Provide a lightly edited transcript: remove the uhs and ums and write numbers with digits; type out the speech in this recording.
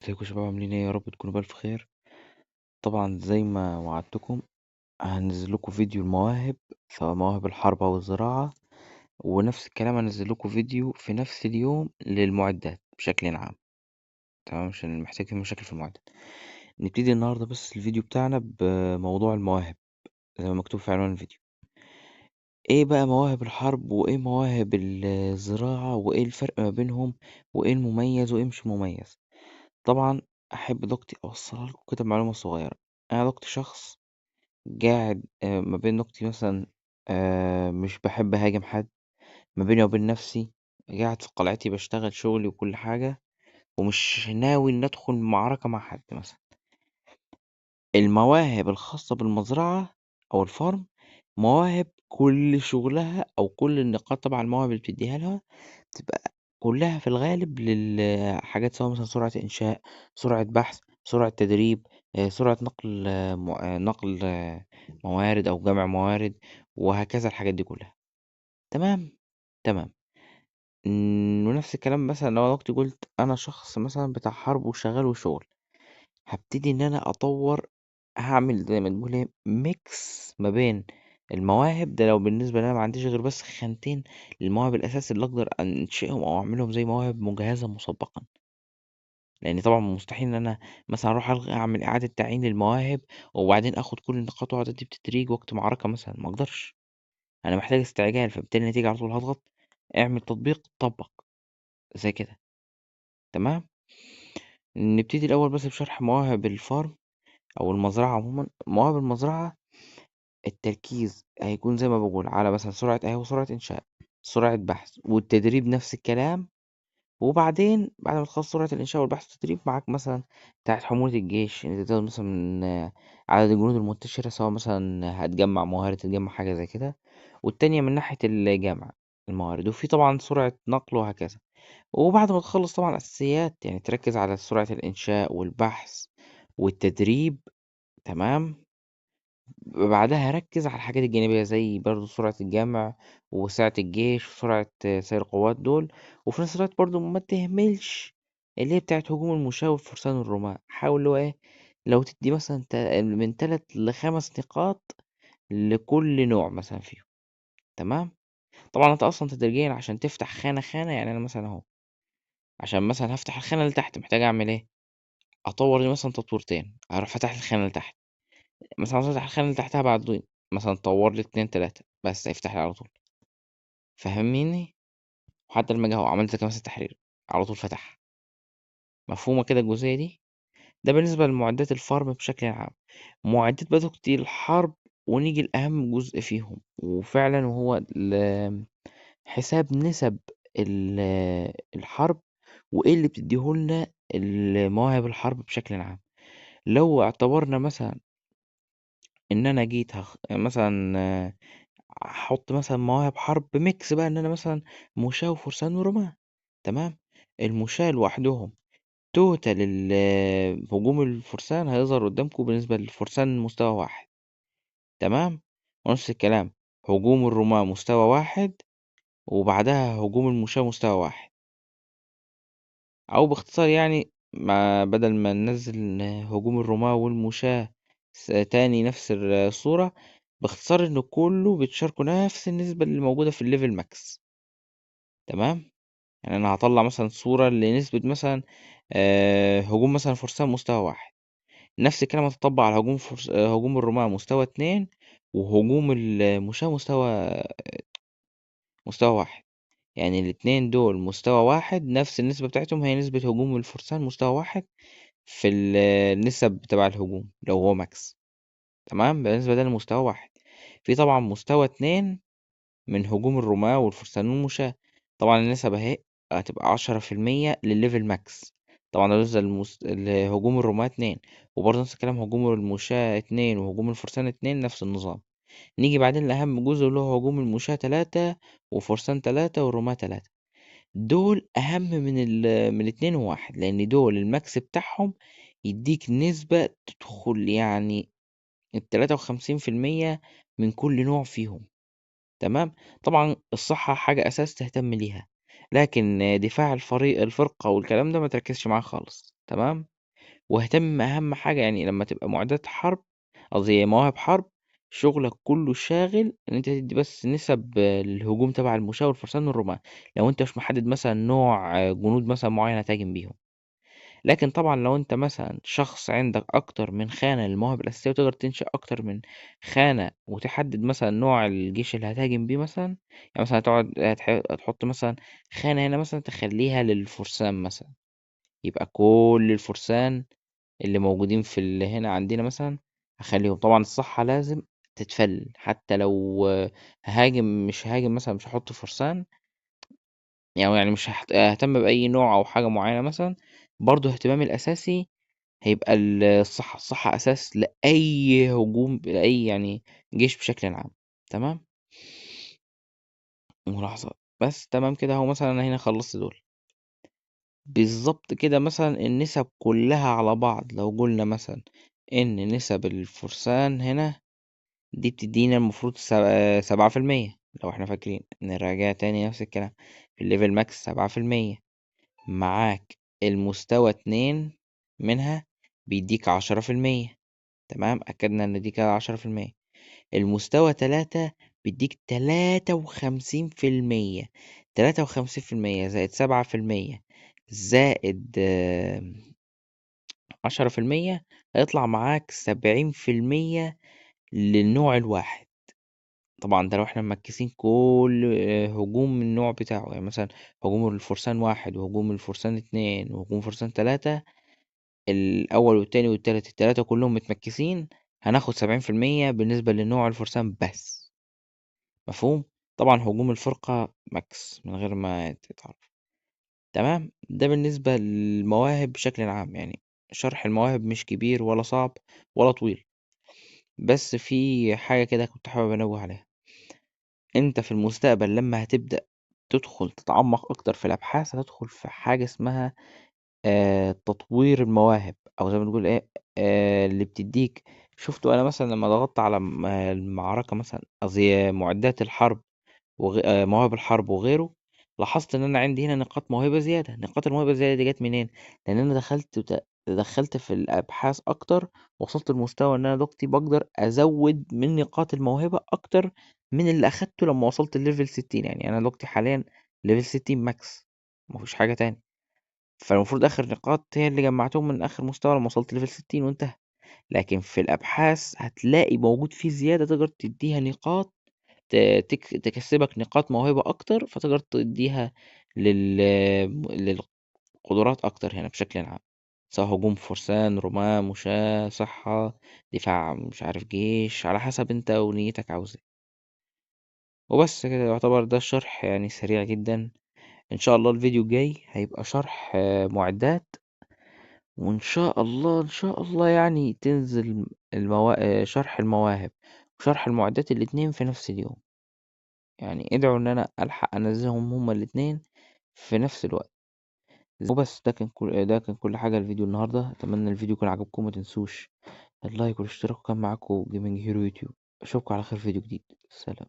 ازيكم يا شباب عاملين ايه؟ يا رب تكونوا بألف خير. طبعا زي ما وعدتكم هنزل لكم فيديو المواهب، سواء مواهب الحرب او الزراعة، ونفس الكلام هنزل لكم فيديو في نفس اليوم للمعدات بشكل عام. تمام، عشان محتاج في مشاكل في المعدات. نبتدي النهارده بس الفيديو بتاعنا بموضوع المواهب زي ما مكتوب في عنوان الفيديو. ايه بقى مواهب الحرب وايه مواهب الزراعة وايه الفرق ما بينهم وايه المميز وايه مش مميز؟ طبعا احب دكتي اوصلها لكم كده معلومة صغيرة. انا دكتي شخص قاعد ما بين نقطتي مثلا. مش باحب أهاجم حد، ما بيني وبين نفسي، قاعد في قلعتي باشتغل شغلي وكل حاجة، ومش ناوي إني أدخل معركة مع حد مثلًا. المواهب الخاصة بالمزرعة أو الfarm مواهب كل شغلها أو كل النقاط تبع المواهب اللي بتديها لها بتبقى كلها في الغالب للحاجات، سواء مثلًا سرعة إنشاء، سرعة بحث، سرعة تدريب، سرعة نقل نقل موارد أو جمع موارد، وهكذا الحاجات دي كلها. تمام، تمام. ونفس الكلام مثلًا لو أنا دلوقتي قُلت أنا شخص مثلًا بتاع حرب وشغال وشغل، هابتدي إن أنا أطوّر، هاعمل زي ما نقول إيه mix ما بين المواهب. ده لو بالنسبة لي أنا ما عنديش غير بس خانتين للمواهب الأساس اللي أقدر أنشئهم أو أعملهم زي مواهب مجهزة مسبقًا. لإن طبعًا مستحيل إن أنا مثلًا أروح أعمل إعادة تعيين للمواهب وبعدين آخد كل النقاط وأقعد أدّي بتدريج وقت معركة مثلًا، ما أقدرش. أنا محتاج استعجال، فبالتالي النتيجة على طول هاضغط اعمل تطبيق، طبّق، زي كده. تمام؟ نبتدي الأول بس بشرح مواهب الfarm أو المزرعة عمومًا. مواهب المزرعة التركيز هيكون زي ما باقول على مثلًا سرعة وسرعة إنشاء، سرعة بحث، والتدريب نفس الكلام. وبعدين بعد ما تخلص سرعة الإنشاء والبحث والتدريب معاك مثلًا بتاعة حمولة الجيش، إن أنت تزود مثلًا عدد الجنود المنتشرة، سواء مثلًا هتجمّع موارد، تجمّع حاجة زي كده، والتانية من ناحية جمع الموارد، وفي طبعًا سرعة نقل وهكذا. وبعد ما تخلّص طبعًا الأساسيات، يعني تركّز على سرعة الإنشاء والبحث والتدريب. تمام؟ بعدها ركّز على الحاجات الجانبية زي برضه سرعة الجمع وسعة الجيش وسرعة سير القوات دول. وفي نفس الوقت برضه ما تهملش اللي هي بتاعة هجوم المشاة والفرسان والرماة. حاول اللي هو إيه، لو تدّي مثلًا من 3 ل5 نقاط لكل نوع مثلًا فيهم. تمام؟ طبعًا أنت أصلًا تدريجيًا عشان تفتح خانة، خانة، يعني أنا مثلًا أهو، عشان مثلًا هافتح الخانة اللي تحت محتاج أعمل إيه، أطوّر لي مثلًا تطويرتين، أروح فاتح الخانة اللي تحت. مثلًا عاوز أفتح الخانة اللي تحتها بعدين، مثلًا طوّر لي 2، 3 بس هيفتح لي على طول. فاهميني؟ وحتى لمّا آجي أهو عملت زي مثلًا تحرير، على طول فتح. مفهومة كده الجزئية دي؟ ده بالنسبة لمعدات الfarm بشكل عام. معدات بقى تُقتي الحرب، ونيجي لأهم جزء فيهم، وفعلًا وهو حساب نسب ال الحرب، وإيه اللي بتديه لنا مواهب الحرب بشكل عام. لو اعتبرنا مثلًا إن أنا جيت مثلًا هاحط مثلًا مواهب حرب mix بقى، إن أنا مثلًا مُشاة وفرسان ورماة. تمام؟ المُشاة لوحدهم total هجوم الفرسان هيظهر قدّامكم بالنسبة للفرسان مستوى 1. تمام؟ ونفس الكلام هجوم الرماة مستوى 1، وبعدها هجوم المُشاة مستوى 1. أو باختصار يعني، ما بدل ما ننزّل هجوم الرماة والمُشاة تاني نفس الصورة، باختصار إن كُلّه بيتشاركوا نفس النسبة اللي موجودة في الlevel max. تمام؟ يعني أنا هاطلّع مثلًا صورة لنسبة مثلًا هجوم مثلًا فرسان مستوى 1، نفس الكلام هيتطبّق على هجوم الرماة مستوى 2، وهجوم المُشاة مستوى 1. يعني الاتنين دول مستوى 1، نفس النسبة بتاعتهم هي نسبة هجوم الفرسان مستوى 1 في النسب تبع الهجوم لو هو max. تمام؟ بالنسبة ده لمستوى 1. في طبعًا مستوى 2 من هجوم الرماة والفرسان والمشاة. طبعًا النسب أهي هتبقى 10% للlevel max. طبعًا ده بالنسبة لهجوم الرماة 2، وبرضه نفس الكلام هجوم المشاة 2 وهجوم الفرسان 2 نفس النظام. نيجي بعدين لأهم جزء اللي هو هجوم المشاة 3 وفرسان 3 والرماة 3. دول أهم من ال2 و1، لإن دول الmax بتاعهم يدّيك نسبة تدخل يعني ال53% من كل نوع فيهم. تمام. طبعًا الصحة حاجة أساس تهتم ليها، لكن دفاع الفرقة والكلام ده ما تركّزش معاه خالص. تمام. واهتم أهم حاجة يعني لما تبقى معدات حرب، قصدي مواهب حرب، شغلك كله شاغل ان انت تدي بس نسب للهجوم تبع المشاة والفرسان والرماة، لو انت مش محدد مثلا نوع جنود مثلا معين هتهاجم بيهم. لكن طبعا لو انت مثلا شخص عندك اكتر من خانة للمواهب الاساسية وتقدر تنشئ اكتر من خانة وتحدد مثلا نوع الجيش اللي هتهاجم بيه مثلا، يعني مثلا هتحط مثلا خانة هنا مثلا تخليها للفرسان مثلا، يبقى كل الفرسان اللي موجودين في اللي هنا عندنا مثلا هخليهم. طبعا الصحة لازم تتفل، حتى لو ههاجم مش هاجم مثلا مش هحط فرسان، يعني مش ههتم بأي نوع أو حاجة معينة مثلا، برضو اهتمامي الأساسي هيبقى الصحة. الصحة أساس لأي هجوم، لأي يعني جيش بشكل عام. تمام. ملاحظة بس. تمام كده، هو مثلا أنا هنا خلصت دول بالظبط كده. مثلا النسب كلها على بعض لو قلنا مثلا إن نسب الفرسان هنا دي بتدينا المفروض 7%، لو احنا فاكرين نراجع تاني نفس الكلام. في الليفل ماكس 7%، معاك المستوى 2 منها بيديك 10%. تمام، أكدنا إن دي كده 10%. المستوى 3 بيديك 53%. 53% زائد 7% زائد 10%، هيطلع معاك 70% للنوع الواحد. طبعا ده لو احنا مركزين كل هجوم من النوع بتاعه، يعني مثلا هجوم الفرسان 1 وهجوم الفرسان 2 وهجوم الفرسان 3، الأول والتاني والتالت التلاتة كلهم متمكسين، هناخد 70% بالنسبة لنوع الفرسان بس. مفهوم؟ طبعا هجوم الفرقة ماكس من غير ما تتعرف. تمام، ده بالنسبة للمواهب بشكل عام. يعني شرح المواهب مش كبير ولا صعب ولا طويل، بس في حاجة كده كنت حابب أنوه عليها. انت في المستقبل لما هتبدأ تدخل تتعمق اكتر في الابحاث، هتدخل في حاجة اسمها تطوير المواهب، او زي ما تقول ايه، اللي بتديك. شفتوا انا مثلا لما ضغطت على المعركة مثلا، قصدي معدات الحرب مواهب الحرب وغيره، لاحظت ان انا عندي هنا نقاط موهبة زيادة. نقاط الموهبة الزيادة دي جت منين؟ لان انا دخلت في الابحاث اكتر، وصلت لمستوى ان انا دلوقتي بقدر ازود من نقاط الموهبة اكتر من اللي اخدته لما وصلت الليفل 60. يعني انا دلوقتي حاليا ليفل 60 ماكس، مفيش حاجة تاني. فالمفروض اخر نقاط هي اللي جمعتهم من اخر مستوى لما وصلت ليفل 60 وانتهى. لكن في الابحاث هتلاقي موجود فيه زيادة تقدر تديها نقاط، تكسبك نقاط موهبة أكتر، فتقدر تديها للقدرات أكتر هنا بشكل عام، سواء هجوم فرسان رماة مشاة صحة دفاع مش عارف جيش، على حسب انت ونيتك عاوز ايه. وبس كده يعتبر ده الشرح، يعني سريع جدا. ان شاء الله الفيديو الجاي هيبقى شرح معدات، وان شاء الله ان شاء الله يعني تنزل شرح المواهب وشرح المعدات الاتنين في نفس اليوم. يعني ادعوا ان انا الحق انزلهم هما الاتنين في نفس الوقت. وبس ده كان كل حاجة الفيديو النهاردة. اتمنى الفيديو يكون عجبكم، ما تنسوش اللايك والاشتراك. كان معاكم جيمنج هيرو يوتيوب. اشوفكم على خير في فيديو جديد. سلام.